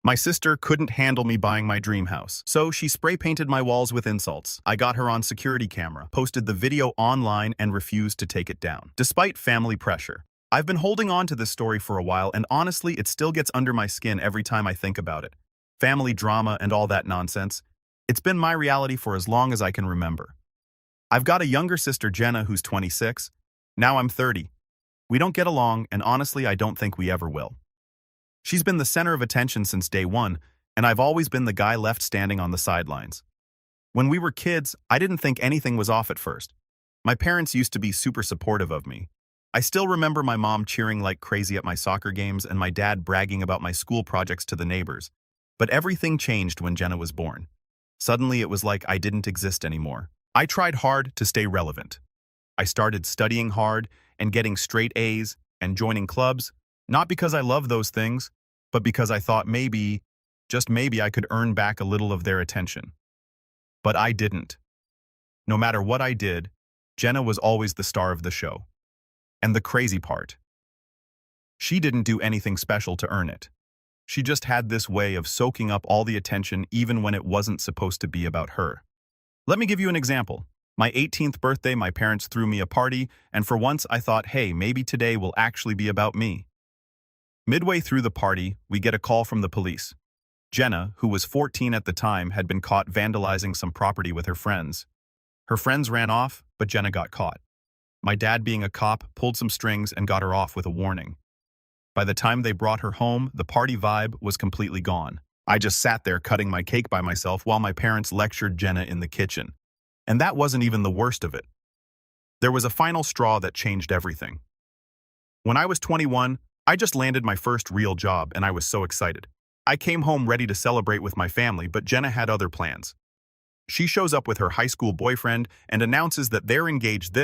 My sister couldn't handle me buying my dream house, so she spray-painted my walls with insults. I got her on security camera, posted the video online, and refused to take it down, despite family pressure. I've been holding on to this story for a while, and honestly, it still gets under my skin every time I think about it. Family drama and all that nonsense. It's been my reality for as long as I can remember. I've got a younger sister, Jenna, who's 26. Now I'm 30. We don't get along, and honestly, I don't think we ever will. She's been the center of attention since day one, and I've always been the guy left standing on the sidelines. When we were kids, I didn't think anything was off at first. My parents used to be super supportive of me. I still remember my mom cheering like crazy at my soccer games and my dad bragging about my school projects to the neighbors. But everything changed when Jenna was born. Suddenly, it was like I didn't exist anymore. I tried hard to stay relevant. I started studying hard and getting straight A's and joining clubs, not because I love those things, but because I thought maybe, just maybe, I could earn back a little of their attention. But I didn't. No matter what I did, Jenna was always the star of the show. And the crazy part, she didn't do anything special to earn it. She just had this way of soaking up all the attention even when it wasn't supposed to be about her. Let me give you an example. My 18th birthday, my parents threw me a party, and for once I thought, hey, maybe today will actually be about me. Midway through the party, we get a call from the police. Jenna, who was 14 at the time, had been caught vandalizing some property with her friends. Her friends ran off, but Jenna got caught. My dad, being a cop, pulled some strings and got her off with a warning. By the time they brought her home, the party vibe was completely gone. I just sat there cutting my cake by myself while my parents lectured Jenna in the kitchen. And that wasn't even the worst of it. There was a final straw that changed everything. When I was 21, I just landed my first real job and I was so excited. I came home ready to celebrate with my family, but Jenna had other plans. She shows up with her high school boyfriend and announces that they're engaged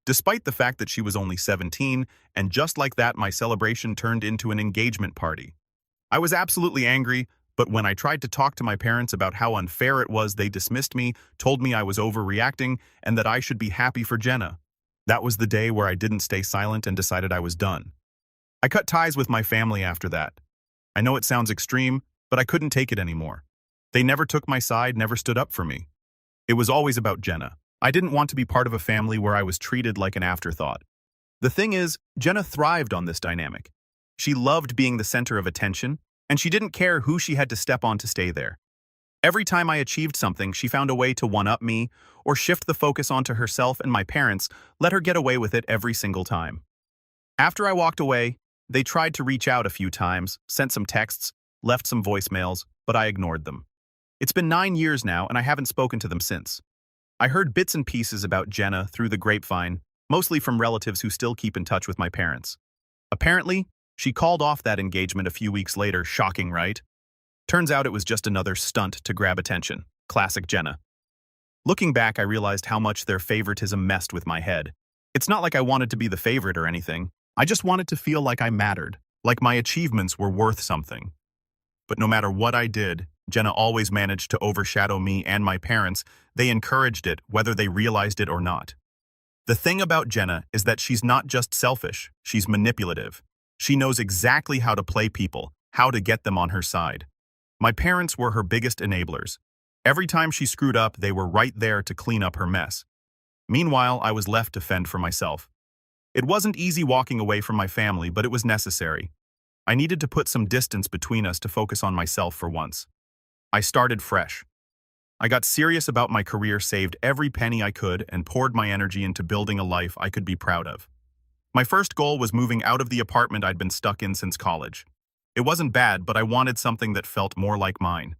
despite the fact that she was only 17, and just like that, my celebration turned into an engagement party. I was absolutely angry, but when I tried to talk to my parents about how unfair it was, they dismissed me, told me I was overreacting, and that I should be happy for Jenna. That was the day where I didn't stay silent and decided I was done. I cut ties with my family after that. I know it sounds extreme, but I couldn't take it anymore. They never took my side, never stood up for me. It was always about Jenna. I didn't want to be part of a family where I was treated like an afterthought. The thing is, Jenna thrived on this dynamic. She loved being the center of attention, and she didn't care who she had to step on to stay there. Every time I achieved something, she found a way to one-up me or shift the focus onto herself, and my parents let her get away with it every single time. After I walked away, they tried to reach out a few times, sent some texts, left some voicemails, but I ignored them. It's been 9 years now, and I haven't spoken to them since. I heard bits and pieces about Jenna through the grapevine, mostly from relatives who still keep in touch with my parents. Apparently, she called off that engagement a few weeks later. Shocking, right? Turns out it was just another stunt to grab attention. Classic Jenna. Looking back, I realized how much their favoritism messed with my head. It's not like I wanted to be the favorite or anything. I just wanted to feel like I mattered, like my achievements were worth something. But no matter what I did, Jenna always managed to overshadow me and my parents. They encouraged it, whether they realized it or not. The thing about Jenna is that she's not just selfish, she's manipulative. She knows exactly how to play people, how to get them on her side. My parents were her biggest enablers. Every time she screwed up, they were right there to clean up her mess. Meanwhile, I was left to fend for myself. It wasn't easy walking away from my family, but it was necessary. I needed to put some distance between us to focus on myself for once. I started fresh. I got serious about my career, saved every penny I could, and poured my energy into building a life I could be proud of. My first goal was moving out of the apartment I'd been stuck in since college. It wasn't bad, but I wanted something that felt more like mine.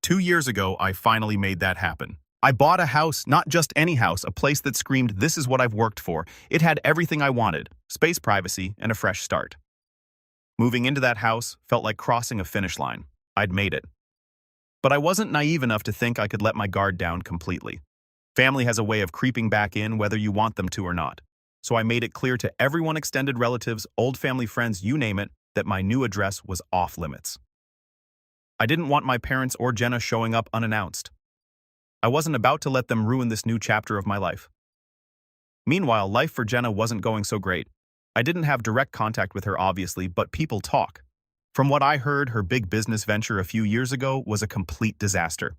2 years ago, I finally made that happen. I bought a house, not just any house, a place that screamed, "This is what I've worked for." It had everything I wanted: space, privacy, and a fresh start. Moving into that house felt like crossing a finish line. I'd made it. But I wasn't naive enough to think I could let my guard down completely. Family has a way of creeping back in whether you want them to or not. So I made it clear to everyone, extended relatives, old family friends, you name it, that my new address was off limits. I didn't want my parents or Jenna showing up unannounced. I wasn't about to let them ruin this new chapter of my life. Meanwhile, life for Jenna wasn't going so great. I didn't have direct contact with her, obviously, but people talk. From what I heard, her big business venture a few years ago was a complete disaster.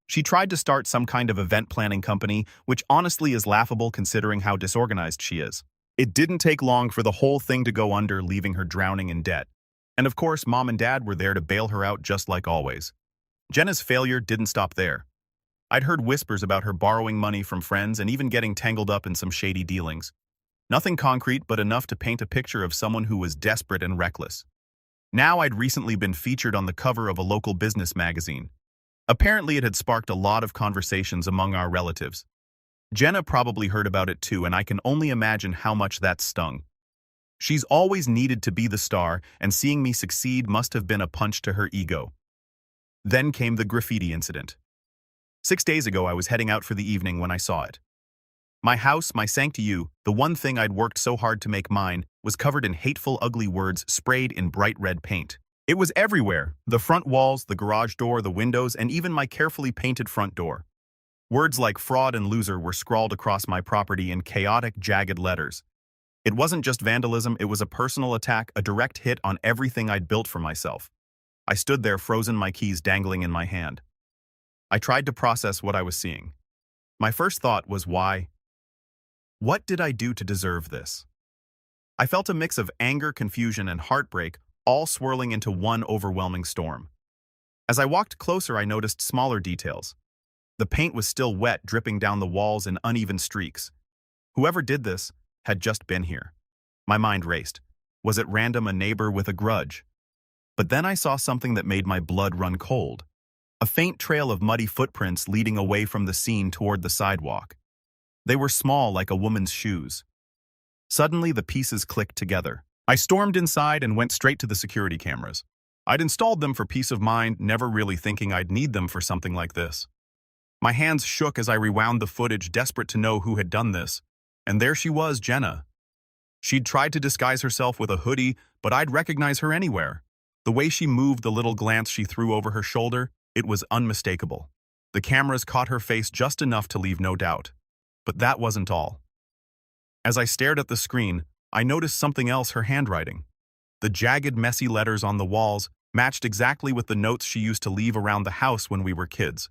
She tried to start some kind of event planning company, which honestly is laughable considering how disorganized she is. It didn't take long for the whole thing to go under, leaving her drowning in debt. And of course, Mom and Dad were there to bail her out just like always. Jenna's failure didn't stop there. I'd heard whispers about her borrowing money from friends and even getting tangled up in some shady dealings. Nothing concrete, but enough to paint a picture of someone who was desperate and reckless. Now I'd recently been featured on the cover of a local business magazine. Apparently it had sparked a lot of conversations among our relatives. Jenna probably heard about it too, and I can only imagine how much that stung. She's always needed to be the star, and seeing me succeed must have been a punch to her ego. Then came the graffiti incident. 6 days ago I was heading out for the evening when I saw it. My house, my sanctuary, the one thing I'd worked so hard to make mine, was covered in hateful, ugly words sprayed in bright red paint. It was everywhere: the front walls, the garage door, the windows, and even my carefully painted front door. Words like fraud and loser were scrawled across my property in chaotic, jagged letters. It wasn't just vandalism, it was a personal attack, a direct hit on everything I'd built for myself. I stood there frozen, my keys dangling in my hand. I tried to process what I was seeing. My first thought was, why? What did I do to deserve this? I felt a mix of anger, confusion, and heartbreak, all swirling into one overwhelming storm. As I walked closer, I noticed smaller details. The paint was still wet, dripping down the walls in uneven streaks. Whoever did this had just been here. My mind raced. Was it random, a neighbor with a grudge? But then I saw something that made my blood run cold. A faint trail of muddy footprints leading away from the scene toward the sidewalk. They were small, like a woman's shoes. Suddenly, the pieces clicked together. I stormed inside and went straight to the security cameras. I'd installed them for peace of mind, never really thinking I'd need them for something like this. My hands shook as I rewound the footage, desperate to know who had done this. And there she was, Jenna. She'd tried to disguise herself with a hoodie, but I'd recognize her anywhere. The way she moved, the little glance she threw over her shoulder, it was unmistakable. The cameras caught her face just enough to leave no doubt. But that wasn't all. As I stared at the screen, I noticed something else: her handwriting. The jagged, messy letters on the walls matched exactly with the notes she used to leave around the house when we were kids.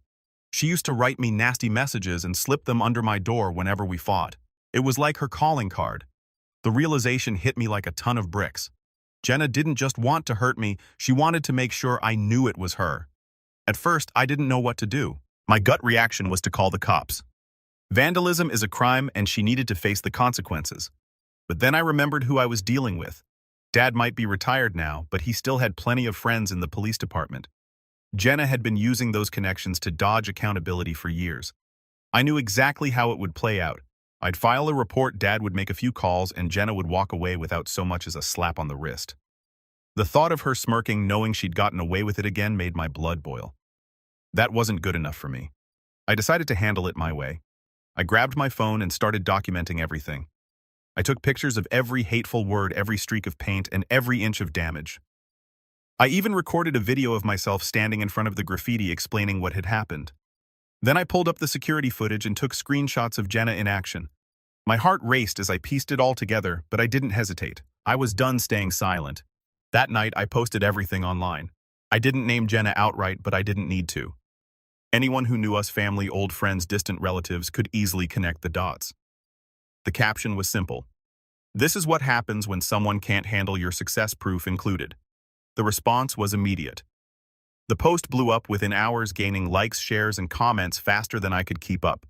She used to write me nasty messages and slip them under my door whenever we fought. It was like her calling card. The realization hit me like a ton of bricks. Jenna didn't just want to hurt me, she wanted to make sure I knew it was her. At first, I didn't know what to do. My gut reaction was to call the cops. Vandalism is a crime and she needed to face the consequences. But then I remembered who I was dealing with. Dad might be retired now, but he still had plenty of friends in the police department. Jenna had been using those connections to dodge accountability for years. I knew exactly how it would play out. I'd file a report, Dad would make a few calls, and Jenna would walk away without so much as a slap on the wrist. The thought of her smirking, knowing she'd gotten away with it again, made my blood boil. That wasn't good enough for me. I decided to handle it my way. I grabbed my phone and started documenting everything. I took pictures of every hateful word, every streak of paint, and every inch of damage. I even recorded a video of myself standing in front of the graffiti explaining what had happened. Then I pulled up the security footage and took screenshots of Jenna in action. My heart raced as I pieced it all together, but I didn't hesitate. I was done staying silent. That night, I posted everything online. I didn't name Jenna outright, but I didn't need to. Anyone who knew us, family, old friends, distant relatives, could easily connect the dots. The caption was simple. This is what happens when someone can't handle your success, proof included. The response was immediate. The post blew up within hours, gaining likes, shares, and comments faster than I could keep up.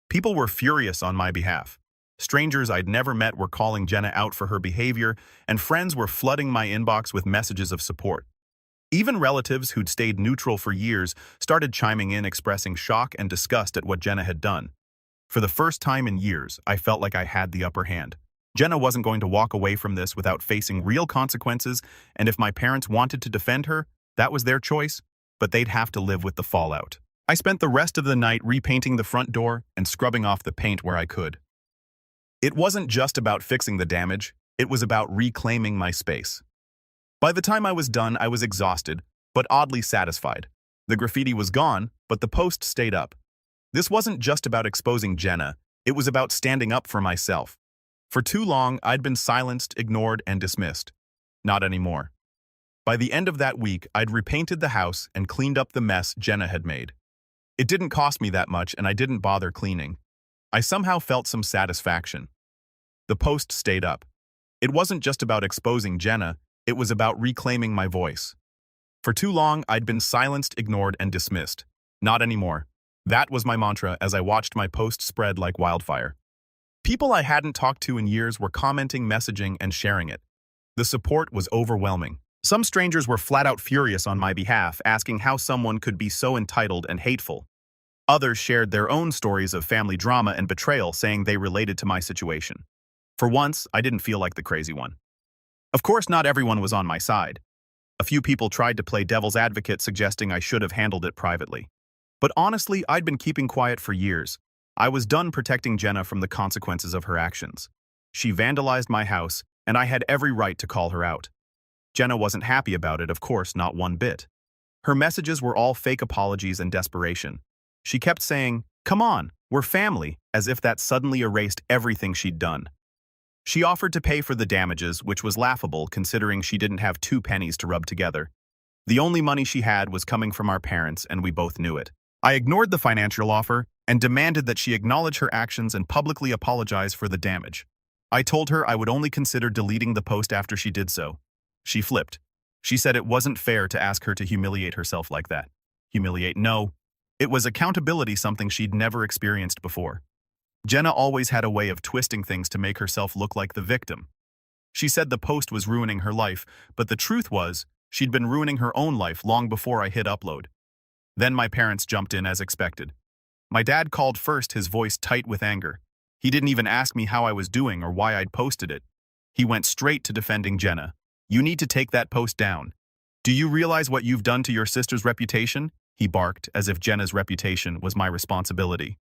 People were furious on my behalf. Strangers I'd never met were calling Jenna out for her behavior, and friends were flooding my inbox with messages of support. Even relatives who'd stayed neutral for years started chiming in, expressing shock and disgust at what Jenna had done. For the first time in years, I felt like I had the upper hand. Jenna wasn't going to walk away from this without facing real consequences, and if my parents wanted to defend her, that was their choice, but they'd have to live with the fallout. I spent the rest of the night repainting the front door and scrubbing off the paint where I could. It wasn't just about fixing the damage, it was about reclaiming my space. By the time I was done, I was exhausted, but oddly satisfied. The graffiti was gone, but the post stayed up. This wasn't just about exposing Jenna, it was about standing up for myself. For too long, I'd been silenced, ignored, and dismissed. Not anymore. By the end of that week, I'd repainted the house and cleaned up the mess Jenna had made. It didn't cost me that much and I didn't bother cleaning. I somehow felt some satisfaction. The post stayed up. It wasn't just about exposing Jenna, it was about reclaiming my voice. For too long, I'd been silenced, ignored, and dismissed. Not anymore. That was my mantra as I watched my post spread like wildfire. People I hadn't talked to in years were commenting, messaging, and sharing it. The support was overwhelming. Some strangers were flat out furious on my behalf, asking how someone could be so entitled and hateful. Others shared their own stories of family drama and betrayal, saying they related to my situation. For once, I didn't feel like the crazy one. Of course, not everyone was on my side. A few people tried to play devil's advocate, suggesting I should have handled it privately. But honestly, I'd been keeping quiet for years. I was done protecting Jenna from the consequences of her actions. She vandalized my house, and I had every right to call her out. Jenna wasn't happy about it, of course, not one bit. Her messages were all fake apologies and desperation. She kept saying, "Come on, we're family," as if that suddenly erased everything she'd done. She offered to pay for the damages, which was laughable considering she didn't have 2 pennies to rub together. The only money she had was coming from our parents, and we both knew it. I ignored the financial offer and demanded that she acknowledge her actions and publicly apologize for the damage. I told her I would only consider deleting the post after she did so. She flipped. She said it wasn't fair to ask her to humiliate herself like that. Humiliate? No. It was accountability, something she'd never experienced before. Jenna always had a way of twisting things to make herself look like the victim. She said the post was ruining her life, but the truth was, she'd been ruining her own life long before I hit upload. Then my parents jumped in as expected. My dad called first, his voice tight with anger. He didn't even ask me how I was doing or why I'd posted it. He went straight to defending Jenna. "You need to take that post down. Do you realize what you've done to your sister's reputation?" He barked, as if Jenna's reputation was my responsibility.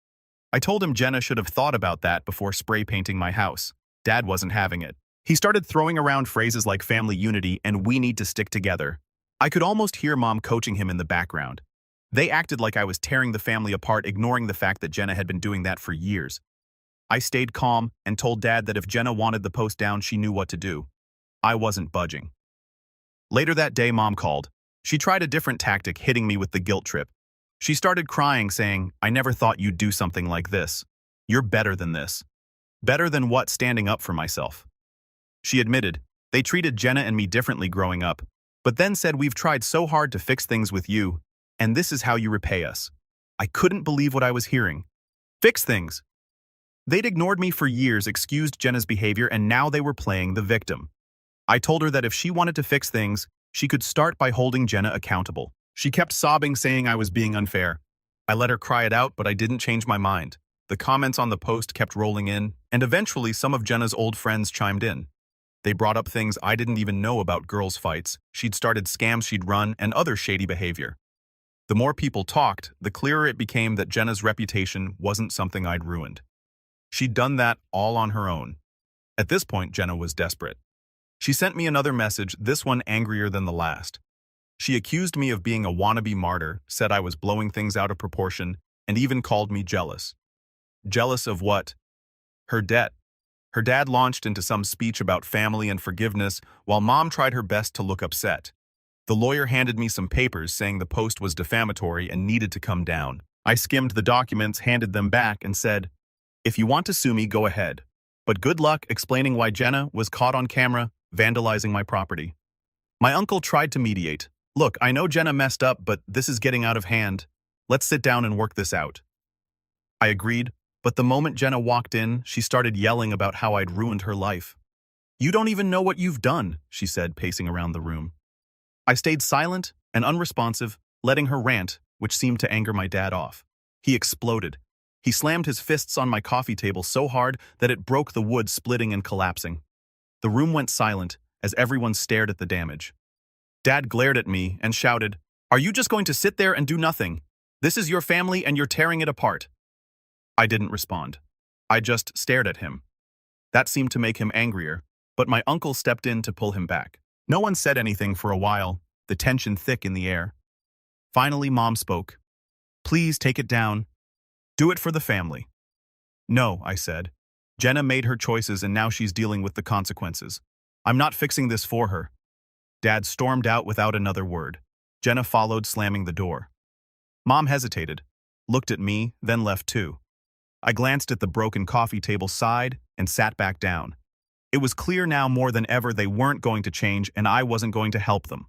I told him Jenna should have thought about that before spray painting my house. Dad wasn't having it. He started throwing around phrases like family unity and "we need to stick together." I could almost hear Mom coaching him in the background. They acted like I was tearing the family apart, ignoring the fact that Jenna had been doing that for years. I stayed calm and told Dad that if Jenna wanted the post down, she knew what to do. I wasn't budging. Later that day, Mom called. She tried a different tactic, hitting me with the guilt trip. She started crying, saying, "I never thought you'd do something like this. You're better than this." Better than what? Standing up for myself. She admitted, "They treated Jenna and me differently growing up, but then said we've tried so hard to fix things with you, and this is how you repay us." I couldn't believe what I was hearing. Fix things. They'd ignored me for years, excused Jenna's behavior, and now they were playing the victim. I told her that if she wanted to fix things, she could start by holding Jenna accountable. She kept sobbing, saying I was being unfair. I let her cry it out, but I didn't change my mind. The comments on the post kept rolling in, and eventually some of Jenna's old friends chimed in. They brought up things I didn't even know about: girls' fights, she'd started scams she'd run, and other shady behavior. The more people talked, the clearer it became that Jenna's reputation wasn't something I'd ruined. She'd done that all on her own. At this point, Jenna was desperate. She sent me another message, this one angrier than the last. She accused me of being a wannabe martyr, said I was blowing things out of proportion, and even called me jealous. Jealous of what? Her debt. Her dad launched into some speech about family and forgiveness, while Mom tried her best to look upset. The lawyer handed me some papers saying the post was defamatory and needed to come down. I skimmed the documents, handed them back, and said, "If you want to sue me, go ahead. But good luck explaining why Jenna was caught on camera vandalizing my property." My uncle tried to mediate. "Look, I know Jenna messed up, but this is getting out of hand. Let's sit down and work this out." I agreed, but the moment Jenna walked in, she started yelling about how I'd ruined her life. "You don't even know what you've done," she said, pacing around the room. I stayed silent and unresponsive, letting her rant, which seemed to anger my dad off. He exploded. He slammed his fists on my coffee table so hard that it broke the wood, splitting and collapsing. The room went silent as everyone stared at the damage. Dad glared at me and shouted, "Are you just going to sit there and do nothing? This is your family and you're tearing it apart." I didn't respond. I just stared at him. That seemed to make him angrier, but my uncle stepped in to pull him back. No one said anything for a while, the tension thick in the air. Finally, Mom spoke. "Please take it down. Do it for the family." "No," I said. "Jenna made her choices and now she's dealing with the consequences. I'm not fixing this for her." Dad stormed out without another word. Jenna followed, slamming the door. Mom hesitated, looked at me, then left too. I glanced at the broken coffee table side and sat back down. It was clear now more than ever they weren't going to change and I wasn't going to help them.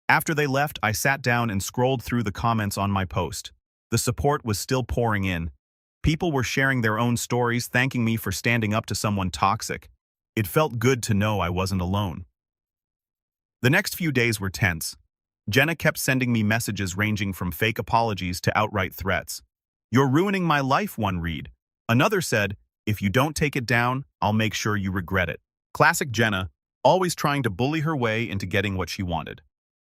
After they left, I sat down and scrolled through the comments on my post. The support was still pouring in. People were sharing their own stories, thanking me for standing up to someone toxic. It felt good to know I wasn't alone. The next few days were tense. Jenna kept sending me messages ranging from fake apologies to outright threats. "You're ruining my life," one read. Another said, "If you don't take it down, I'll make sure you regret it." Classic Jenna, always trying to bully her way into getting what she wanted.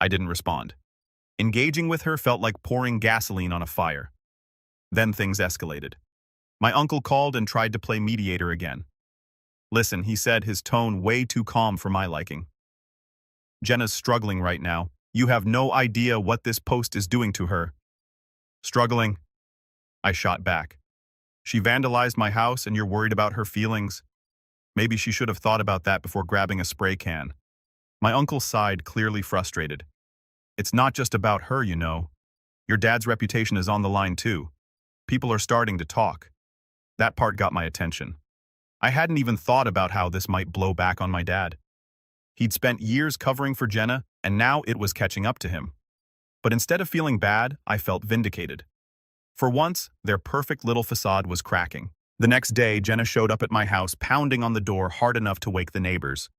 I didn't respond. Engaging with her felt like pouring gasoline on a fire. Then things escalated. My uncle called and tried to play mediator again. "Listen," he said, his tone way too calm for my liking. "Jenna's struggling right now. You have no idea what this post is doing to her." "Struggling?" I shot back. "She vandalized my house and you're worried about her feelings? Maybe she should have thought about that before grabbing a spray can." My uncle sighed, clearly frustrated. "It's not just about her, you know. Your dad's reputation is on the line too. People are starting to talk." That part got my attention. I hadn't even thought about how this might blow back on my dad. He'd spent years covering for Jenna, and now it was catching up to him. But instead of feeling bad, I felt vindicated. For once, their perfect little facade was cracking. The next day, Jenna showed up at my house, pounding on the door hard enough to wake the neighbors.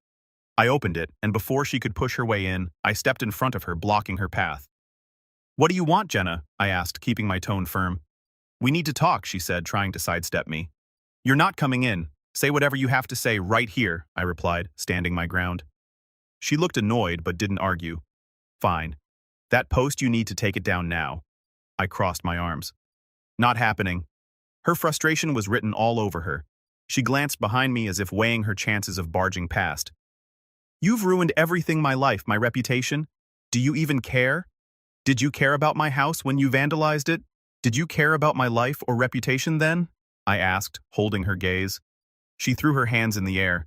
I opened it, and before she could push her way in, I stepped in front of her, blocking her path. "What do you want, Jenna?" I asked, keeping my tone firm. "We need to talk," she said, trying to sidestep me. "You're not coming in. Say whatever you have to say right here," I replied, standing my ground. She looked annoyed but didn't argue. "Fine. That post, you need to take it down now." I crossed my arms. "Not happening." Her frustration was written all over her. She glanced behind me as if weighing her chances of barging past. "You've ruined everything, my life, my reputation. Do you even care? Did you care about my house when you vandalized it? Did you care about my life or reputation then?" I asked, holding her gaze. She threw her hands in the air.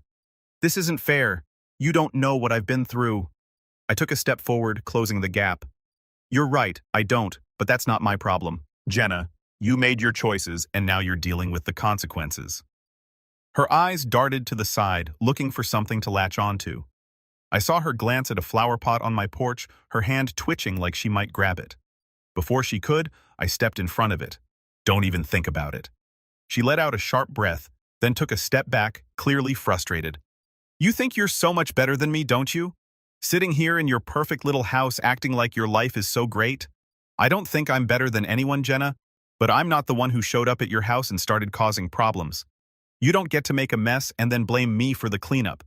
"This isn't fair. You don't know what I've been through." I took a step forward, closing the gap. "You're right, I don't, but that's not my problem. Jenna, you made your choices and now you're dealing with the consequences." Her eyes darted to the side, looking for something to latch onto. I saw her glance at a flower pot on my porch, her hand twitching like she might grab it. Before she could, I stepped in front of it. "Don't even think about it." She let out a sharp breath, then took a step back, clearly frustrated. "You think you're so much better than me, don't you? Sitting here in your perfect little house acting like your life is so great? I don't think I'm better than anyone, Jenna, but I'm not the one who showed up at your house and started causing problems. You don't get to make a mess and then blame me for the cleanup."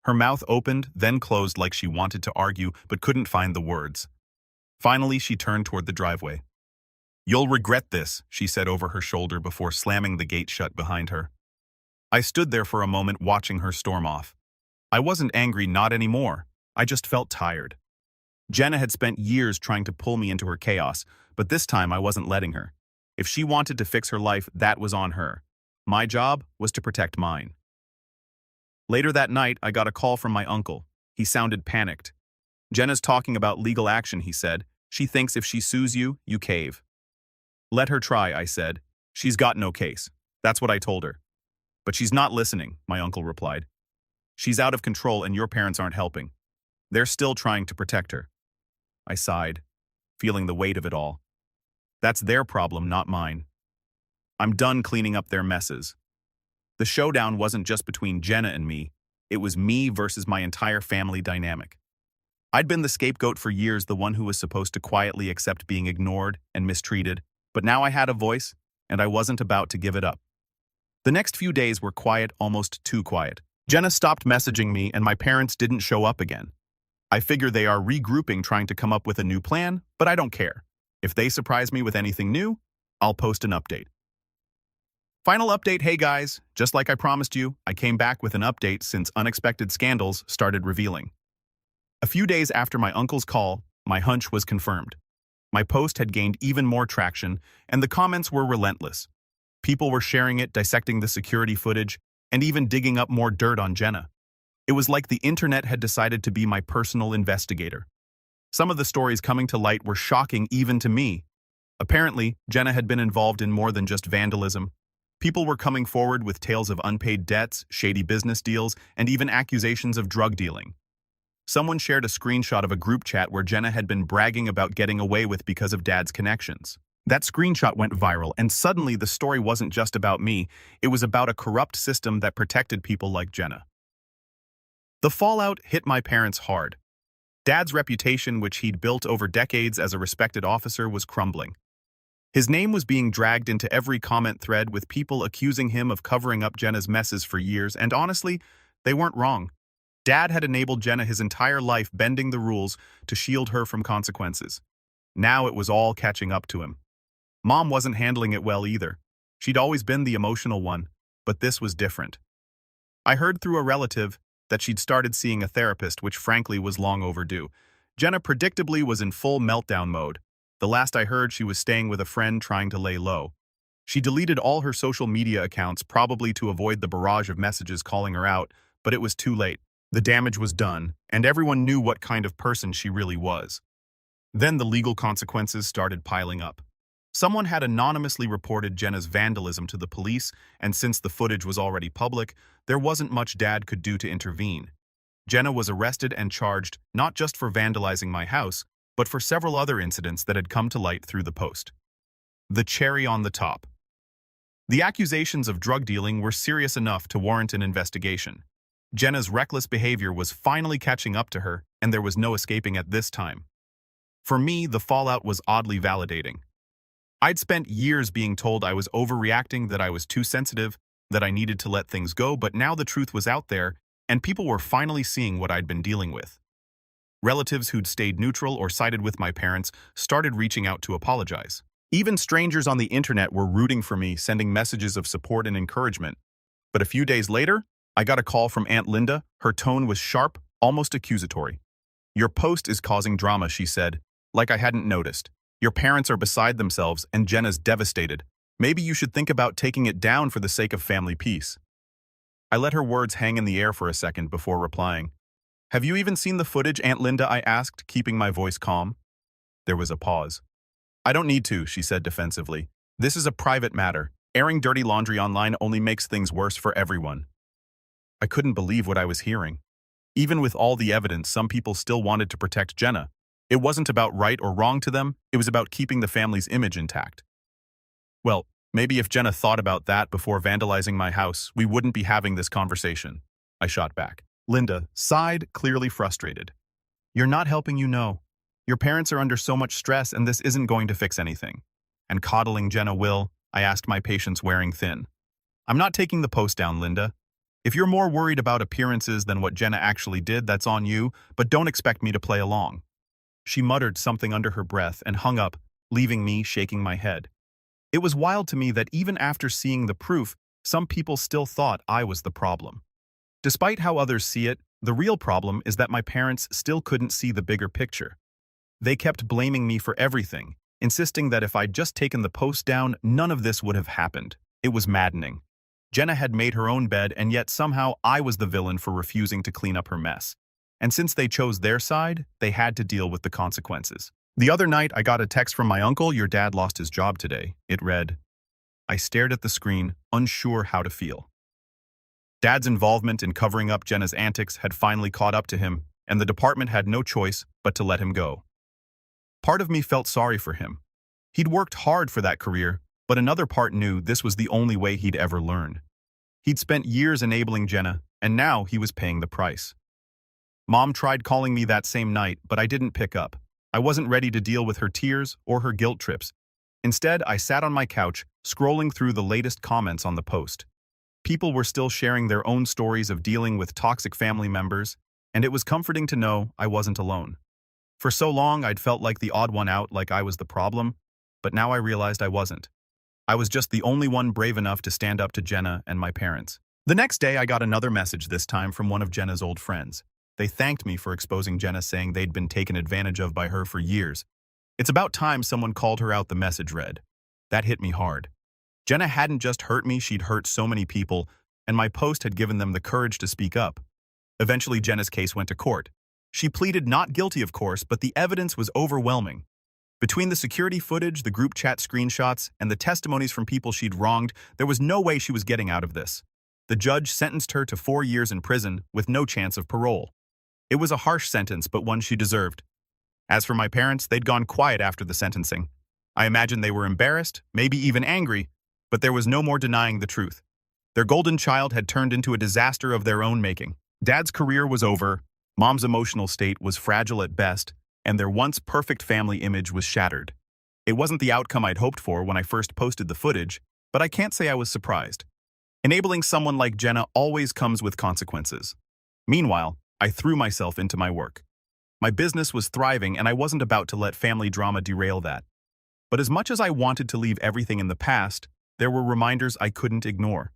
Her mouth opened, then closed like she wanted to argue but couldn't find the words. Finally, she turned toward the driveway. "You'll regret this," she said over her shoulder before slamming the gate shut behind her. I stood there for a moment watching her storm off. I wasn't angry, not anymore. I just felt tired. Jenna had spent years trying to pull me into her chaos, but this time I wasn't letting her. If she wanted to fix her life, that was on her. My job was to protect mine. Later that night, I got a call from my uncle. He sounded panicked. "Jenna's talking about legal action," he said. "She thinks if she sues you, you cave." "Let her try," I said. "She's got no case." That's what I told her. "But she's not listening," my uncle replied. "She's out of control and your parents aren't helping. They're still trying to protect her." I sighed, feeling the weight of it all. That's their problem, not mine. I'm done cleaning up their messes. The showdown wasn't just between Jenna and me. It was me versus my entire family dynamic. I'd been the scapegoat for years, the one who was supposed to quietly accept being ignored and mistreated, but now I had a voice, and I wasn't about to give it up. The next few days were quiet, almost too quiet. Jenna stopped messaging me, and my parents didn't show up again. I figure they are regrouping, trying to come up with a new plan, but I don't care. If they surprise me with anything new, I'll post an update. Final update, hey guys, just like I promised you, I came back with an update since unexpected scandals started revealing. A few days after my uncle's call, my hunch was confirmed. My post had gained even more traction, and the comments were relentless. People were sharing it, dissecting the security footage, and even digging up more dirt on Jenna. It was like the internet had decided to be my personal investigator. Some of the stories coming to light were shocking even to me. Apparently, Jenna had been involved in more than just vandalism. People were coming forward with tales of unpaid debts, shady business deals, and even accusations of drug dealing. Someone shared a screenshot of a group chat where Jenna had been bragging about getting away with because of Dad's connections. That screenshot went viral, and suddenly the story wasn't just about me, it was about a corrupt system that protected people like Jenna. The fallout hit my parents hard. Dad's reputation, which he'd built over decades as a respected officer, was crumbling. His name was being dragged into every comment thread with people accusing him of covering up Jenna's messes for years, and honestly, they weren't wrong. Dad had enabled Jenna his entire life, bending the rules to shield her from consequences. Now it was all catching up to him. Mom wasn't handling it well either. She'd always been the emotional one, but this was different. I heard through a relative that she'd started seeing a therapist, which frankly was long overdue. Jenna predictably was in full meltdown mode. The last I heard, she was staying with a friend trying to lay low. She deleted all her social media accounts, probably to avoid the barrage of messages calling her out, but it was too late. The damage was done, and everyone knew what kind of person she really was. Then the legal consequences started piling up. Someone had anonymously reported Jenna's vandalism to the police, and since the footage was already public, there wasn't much Dad could do to intervene. Jenna was arrested and charged not just for vandalizing my house, but for several other incidents that had come to light through the post. The cherry on the top. The accusations of drug dealing were serious enough to warrant an investigation. Jenna's reckless behavior was finally catching up to her, and there was no escaping at this time. For me, the fallout was oddly validating. I'd spent years being told I was overreacting, that I was too sensitive, that I needed to let things go, but now the truth was out there, and people were finally seeing what I'd been dealing with. Relatives who'd stayed neutral or sided with my parents started reaching out to apologize. Even strangers on the internet were rooting for me, sending messages of support and encouragement. But a few days later, I got a call from Aunt Linda. Her tone was sharp, almost accusatory. "Your post is causing drama," she said, like I hadn't noticed. "Your parents are beside themselves and Jenna's devastated. Maybe you should think about taking it down for the sake of family peace." I let her words hang in the air for a second before replying. "Have you even seen the footage, Aunt Linda?" I asked, keeping my voice calm. There was a pause. "I don't need to," she said defensively. "This is a private matter. Airing dirty laundry online only makes things worse for everyone." I couldn't believe what I was hearing. Even with all the evidence, some people still wanted to protect Jenna. It wasn't about right or wrong to them, it was about keeping the family's image intact. Well, maybe if Jenna thought about that before vandalizing my house, we wouldn't be having this conversation, I shot back. Linda sighed, clearly frustrated. "You're not helping, you know. Your parents are under so much stress and this isn't going to fix anything. And coddling Jenna will," I asked, my patience wearing thin. "I'm not taking the post down, Linda. If you're more worried about appearances than what Jenna actually did, that's on you, but don't expect me to play along." She muttered something under her breath and hung up, leaving me shaking my head. It was wild to me that even after seeing the proof, some people still thought I was the problem. Despite how others see it, the real problem is that my parents still couldn't see the bigger picture. They kept blaming me for everything, insisting that if I'd just taken the post down, none of this would have happened. It was maddening. Jenna had made her own bed, and yet somehow I was the villain for refusing to clean up her mess. And since they chose their side, they had to deal with the consequences. The other night, I got a text from my uncle. "Your dad lost his job today," it read. I stared at the screen, unsure how to feel. Dad's involvement in covering up Jenna's antics had finally caught up to him, and the department had no choice but to let him go. Part of me felt sorry for him. He'd worked hard for that career, but another part knew this was the only way he'd ever learn. He'd spent years enabling Jenna, and now he was paying the price. Mom tried calling me that same night, but I didn't pick up. I wasn't ready to deal with her tears or her guilt trips. Instead, I sat on my couch, scrolling through the latest comments on the post. People were still sharing their own stories of dealing with toxic family members, and it was comforting to know I wasn't alone. For so long, I'd felt like the odd one out, like I was the problem, but now I realized I wasn't. I was just the only one brave enough to stand up to Jenna and my parents. The next day, I got another message, this time from one of Jenna's old friends. They thanked me for exposing Jenna, saying they'd been taken advantage of by her for years. "It's about time someone called her out," the message read. That hit me hard. Jenna hadn't just hurt me, she'd hurt so many people, and my post had given them the courage to speak up. Eventually, Jenna's case went to court. She pleaded not guilty, of course, but the evidence was overwhelming. Between the security footage, the group chat screenshots, and the testimonies from people she'd wronged, there was no way she was getting out of this. The judge sentenced her to 4 years in prison with no chance of parole. It was a harsh sentence, but one she deserved. As for my parents, they'd gone quiet after the sentencing. I imagine they were embarrassed, maybe even angry, but there was no more denying the truth. Their golden child had turned into a disaster of their own making. Dad's career was over, Mom's emotional state was fragile at best, and their once perfect family image was shattered. It wasn't the outcome I'd hoped for when I first posted the footage, but I can't say I was surprised. Enabling someone like Jenna always comes with consequences. Meanwhile, I threw myself into my work. My business was thriving, and I wasn't about to let family drama derail that. But as much as I wanted to leave everything in the past, there were reminders I couldn't ignore.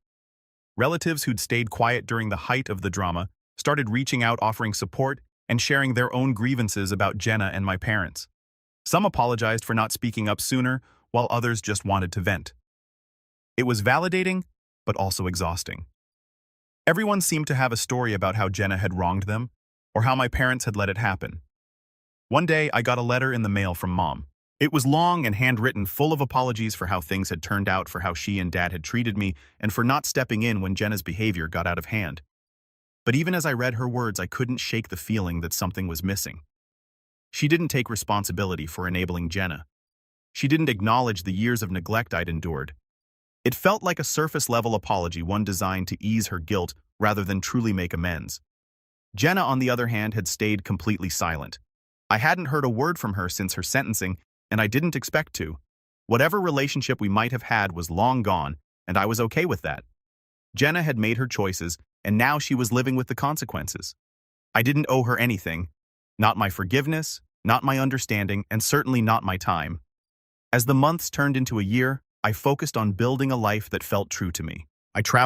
Relatives who'd stayed quiet during the height of the drama started reaching out, offering support, and sharing their own grievances about Jenna and my parents. Some apologized for not speaking up sooner, while others just wanted to vent. It was validating, but also exhausting. Everyone seemed to have a story about how Jenna had wronged them, or how my parents had let it happen. One day, I got a letter in the mail from Mom. It was long and handwritten, full of apologies for how things had turned out, for how she and Dad had treated me, and for not stepping in when Jenna's behavior got out of hand. But even as I read her words, I couldn't shake the feeling that something was missing. She didn't take responsibility for enabling Jenna. She didn't acknowledge the years of neglect I'd endured. It felt like a surface-level apology, one designed to ease her guilt rather than truly make amends. Jenna, on the other hand, had stayed completely silent. I hadn't heard a word from her since her sentencing, and I didn't expect to. Whatever relationship we might have had was long gone, and I was okay with that. Jenna had made her choices, and now she was living with the consequences. I didn't owe her anything, not my forgiveness, not my understanding, and certainly not my time. As the months turned into a year, I focused on building a life that felt true to me. I traveled